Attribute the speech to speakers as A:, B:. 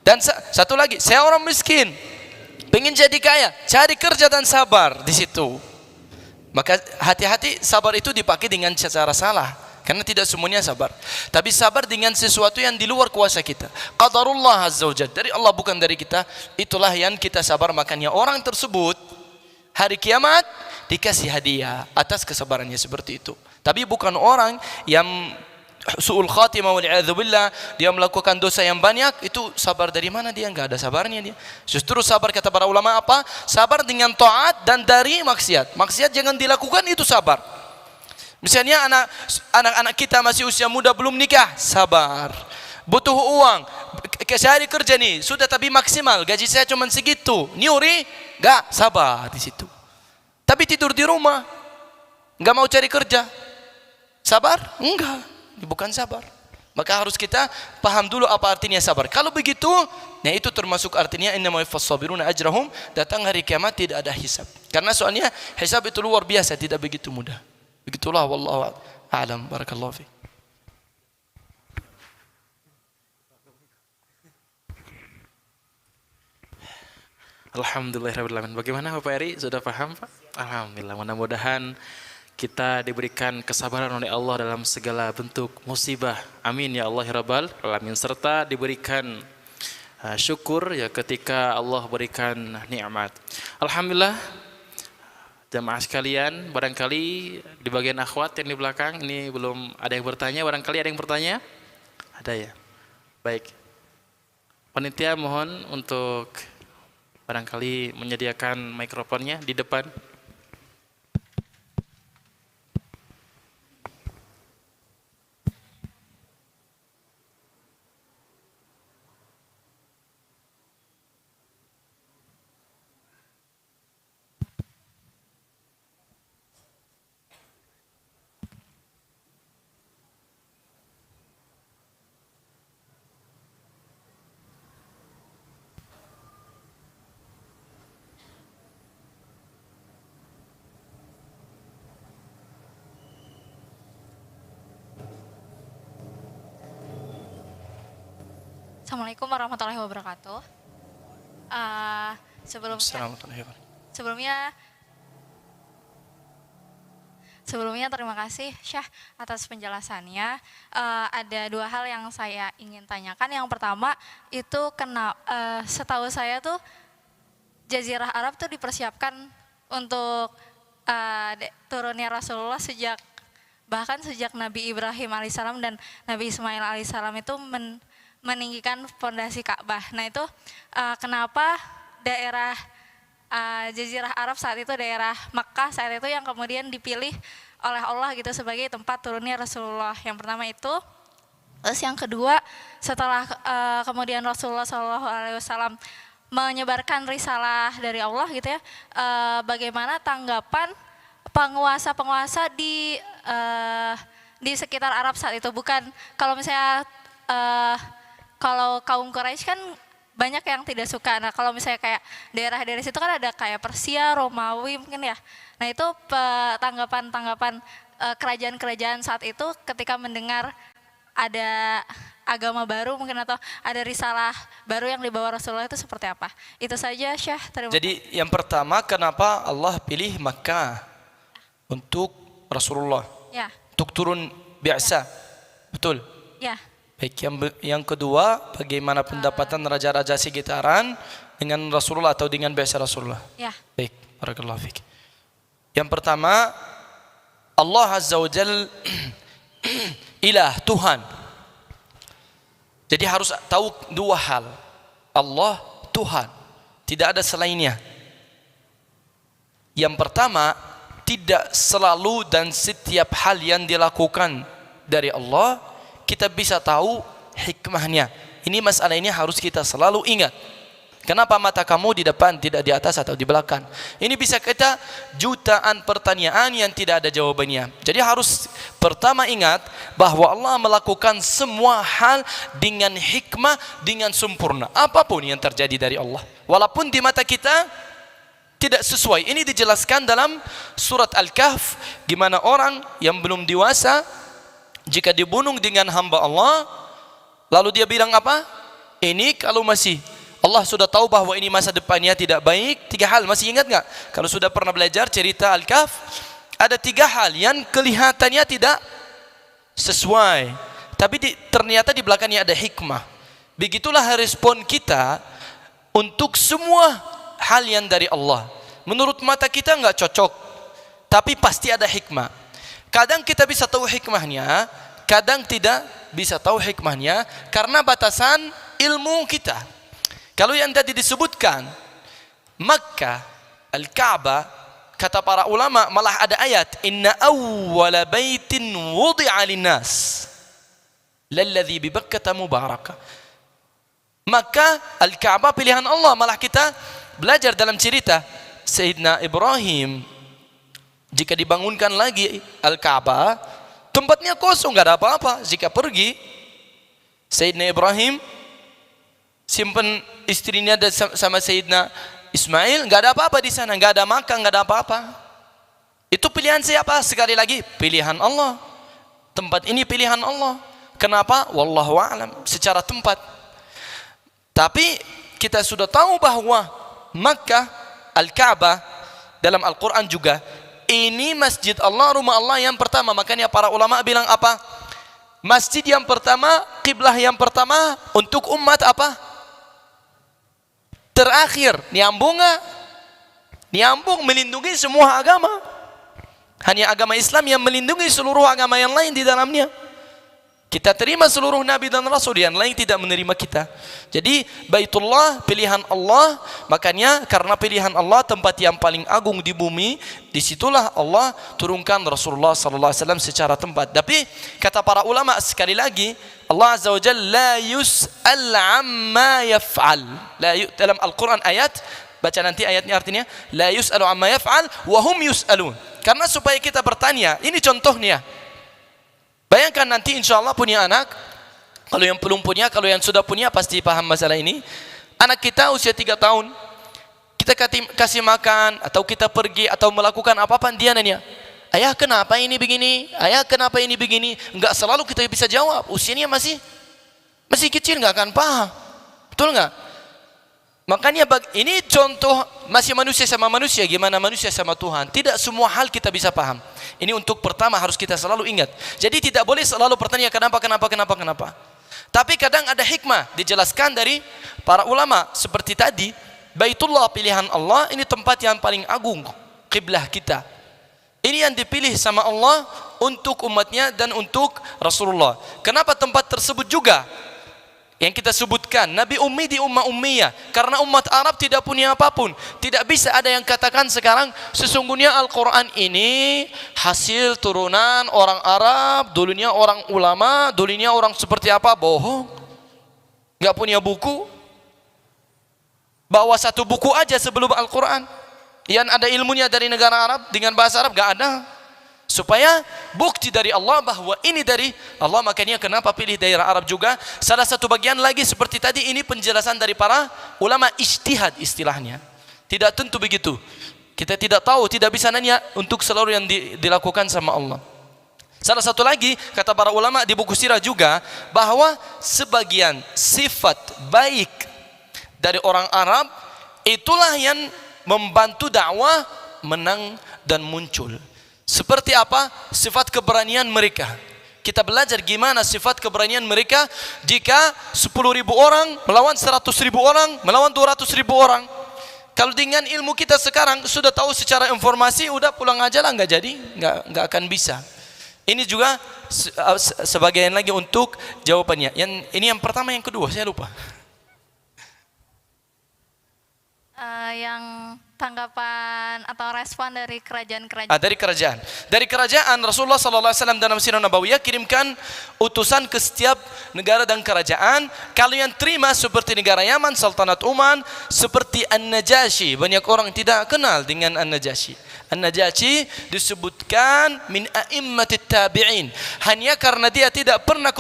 A: Dan satu lagi, saya orang miskin, pengen jadi kaya, cari kerja dan sabar di situ. Maka hati-hati, sabar itu dipakai dengan cara salah, karena tidak semuanya sabar. Tapi sabar dengan sesuatu yang di luar kuasa kita. Qadarullah azza wajalla, dari Allah bukan dari kita. Itulah yang kita sabar. Makanya orang tersebut hari kiamat dikasih hadiah atas kesabarannya seperti itu. Tapi bukan orang yang su'ul khatimah wal'iyadzubillah, dia melakukan dosa yang banyak, itu sabar dari mana dia? Enggak ada sabarnya dia. Justru sabar kata para ulama apa? Sabar dengan taat dan dari maksiat. Maksiat jangan dilakukan, itu sabar. Misalnya anak-anak kita masih usia muda belum nikah, sabar. Butuh uang, cari kerja nih, sudah tapi maksimal, gaji saya cuma segitu, nyuri, enggak, sabar di situ. Tapi tidur di rumah, enggak mau cari kerja, sabar? Enggak. Bukan sabar. Maka harus kita paham dulu apa artinya sabar. Kalau begitu, nah itu termasuk artinya innama yuwaffas-sabiruna ajrahum, datang hari kiamat tidak ada hisab. Karena soalnya hisab itu luar biasa, tidak begitu mudah. Begitulah wallahu a'lam. Barakallahu fiik.
B: Alhamdulillahirabbil alamin. Bagaimana Bapak Eri? Sudah paham, Pak? Alhamdulillah. Mudah-mudahan kita diberikan kesabaran oleh Allah dalam segala bentuk musibah. Amin ya Allah ya Rabbal alamin. Serta diberikan syukur ya ketika Allah berikan nikmat. Alhamdulillah. Jamaah sekalian, barangkali di bagian akhwat yang di belakang ini belum ada yang bertanya. Barangkali ada yang bertanya? Ada ya? Baik. Panitia mohon untuk barangkali menyediakan mikrofonnya di depan.
C: Assalamualaikum warahmatullahi wabarakatuh. Sebelumnya terima kasih Syah atas penjelasannya. Ada dua hal yang saya ingin tanyakan. Yang pertama itu setahu saya tuh Jazirah Arab tuh dipersiapkan untuk turunnya Rasulullah bahkan sejak Nabi Ibrahim alaihissalam dan Nabi Ismail alaihissalam itu meninggikan fondasi Ka'bah. Nah itu kenapa daerah Jazirah Arab saat itu, daerah Makkah saat itu yang kemudian dipilih oleh Allah gitu sebagai tempat turunnya Rasulullah. Yang pertama itu. Terus yang kedua, setelah kemudian Rasulullah SAW menyebarkan risalah dari Allah gitu ya, bagaimana tanggapan penguasa-penguasa di sekitar Arab saat itu? Bukan kalau misalnya kalau kaum Quraisy kan banyak yang tidak suka. Nah kalau misalnya kayak daerah-daerah situ kan ada kayak Persia, Romawi mungkin ya. Nah itu tanggapan kerajaan-kerajaan saat itu ketika mendengar ada agama baru mungkin atau ada risalah baru yang dibawa Rasulullah itu seperti apa? Itu saja Syah.
A: Jadi yang pertama, kenapa Allah pilih Makkah untuk Rasulullah?
C: Ya.
A: Untuk turun biasa. Betul?
C: Ya.
A: Baik, yang kedua, bagaimana pendapatan raja-raja sekitaran dengan Rasulullah atau dengan biasa Rasulullah?
C: Ya.
A: Baik, barakallahu fiik. Yang pertama, Allah Azza wa Jal ilah, Tuhan. Jadi harus tahu dua hal. Allah, Tuhan. Tidak ada selainnya. Yang pertama, tidak selalu dan setiap hal yang dilakukan dari Allah kita bisa tahu hikmahnya. Ini masalah ini harus kita selalu ingat. Kenapa mata kamu di depan tidak di atas atau di belakang? Ini bisa kita jutaan pertanyaan yang tidak ada jawabannya. Jadi harus pertama ingat bahwa Allah melakukan semua hal dengan hikmah, dengan sempurna. Apapun yang terjadi dari Allah, walaupun di mata kita tidak sesuai. Ini dijelaskan dalam surat Al-Kahf, gimana orang yang belum dewasa jika dibunuh dengan hamba Allah, lalu dia bilang apa? ini kalau masih Allah sudah tahu bahwa ini masa depannya tidak baik, 3 hal, masih ingat nggak? Kalau sudah pernah belajar cerita Al-Kahf, ada 3 hal yang kelihatannya tidak sesuai, tapi ternyata di belakangnya ada hikmah. Begitulah respon kita untuk semua hal yang dari Allah. Menurut mata kita nggak cocok, tapi pasti ada hikmah. Kadang kita bisa tahu hikmahnya, kadang tidak bisa tahu hikmahnya karena batasan ilmu kita. Kalau yang tadi disebutkan Makkah, Al-Ka'bah, kata para ulama malah ada ayat, inna awwala baitin wudi'a linnas lalladzi bi Bakkah mubarakah. Maka Al-Ka'bah pilihan Allah. Malah kita belajar dalam cerita Sayyidina Ibrahim, jika dibangunkan lagi Al-Ka'bah, tempatnya kosong, nggak ada apa-apa. Jika pergi Sayyidina Ibrahim simpan istrinya sama Sayyidina Ismail, nggak ada apa-apa di sana, nggak ada makan, nggak ada apa-apa. Itu pilihan siapa? Sekali lagi, pilihan Allah. Tempat ini pilihan Allah. Kenapa? Wallahu a'lam, secara tempat. Tapi kita sudah tahu bahwa Makkah, Al-Ka'bah, dalam Al-Quran juga, ini masjid Allah, rumah Allah yang pertama. Makanya para ulama bilang apa? Masjid yang pertama, kiblah yang pertama untuk umat apa? Terakhir. Nyambung nggak? Nyambung, melindungi semua agama. Hanya agama Islam yang melindungi seluruh agama yang lain di dalamnya. Kita terima seluruh Nabi dan Rasul, yang lain tidak menerima kita. Jadi Baitullah pilihan Allah. Makanya karena pilihan Allah, tempat yang paling agung di bumi, disitulah Allah turunkan Rasulullah SAW secara tempat. Tapi kata para ulama sekali lagi, Allah Azza wa Jalla la yus'al amma yaf'al. Dalam Al-Quran ayat, baca nanti ayatnya artinya, la yus'alu amma yaf'al wa hum yus'alun. Karena supaya kita bertanya, ini contohnya. Bayangkan nanti insya Allah punya anak, kalau yang belum punya, kalau yang sudah punya pasti paham masalah ini. Anak kita usia 3 tahun, kita kasih makan, atau kita pergi, atau melakukan apa-apa, dia nanya, ayah kenapa ini begini? Ayah kenapa ini begini? Enggak selalu kita bisa jawab, usianya masih kecil, enggak akan paham. Betul enggak? Makanya ini contoh masih manusia sama manusia, gimana manusia sama Tuhan. Tidak semua hal kita bisa paham. Ini untuk pertama harus kita selalu ingat. Jadi tidak boleh selalu bertanya kenapa. Tapi kadang ada hikmah dijelaskan dari para ulama. Seperti tadi, Baitullah pilihan Allah, ini tempat yang paling agung, kiblah kita. Ini yang dipilih sama Allah untuk umatnya dan untuk Rasulullah. Kenapa tempat tersebut juga yang kita sebutkan Nabi Ummi di ummah ummiyah? Karena umat Arab tidak punya apapun. Tidak bisa ada yang katakan sekarang sesungguhnya Al-Quran ini hasil turunan orang Arab, dulunya orang ulama, dulunya orang seperti apa. Bohong. Gak punya buku. Bawa 1 buku aja sebelum Al-Quran yang ada ilmunya dari negara Arab dengan bahasa Arab, gak ada. Supaya bukti dari Allah bahwa ini dari Allah. Makanya kenapa pilih daerah Arab juga. Salah satu bagian lagi seperti tadi, ini penjelasan dari para ulama, ijtihad istilahnya. Tidak tentu begitu. Kita tidak tahu, tidak bisa nanya untuk seluruh yang dilakukan sama Allah. Salah satu lagi kata para ulama di buku sirah juga, bahwa sebagian sifat baik dari orang Arab itulah yang membantu dakwah menang dan muncul. Seperti apa? Sifat keberanian mereka. Kita belajar gimana sifat keberanian mereka jika 10.000 orang melawan 100.000 orang, melawan 200.000 orang. Kalau dengan ilmu kita sekarang sudah tahu secara informasi, udah pulang aja lah, nggak jadi, nggak akan bisa. Ini juga sebagian lagi untuk jawabannya. Ini yang pertama, yang kedua saya lupa.
C: Yang tanggapan atau respon dari kerajaan-kerajaan.
A: Dari kerajaan Rasulullah SAW dalam Sirah Nabawiyah kirimkan utusan ke setiap negara dan kerajaan. Kalau yang terima seperti negara Yaman, Sultanat Oman, seperti An-Najasyi. Banyak orang tidak kenal dengan An-Najasyi. An-Najasyi disebutkan min a'immatit tabi'in, hanya karena dia tidak pernah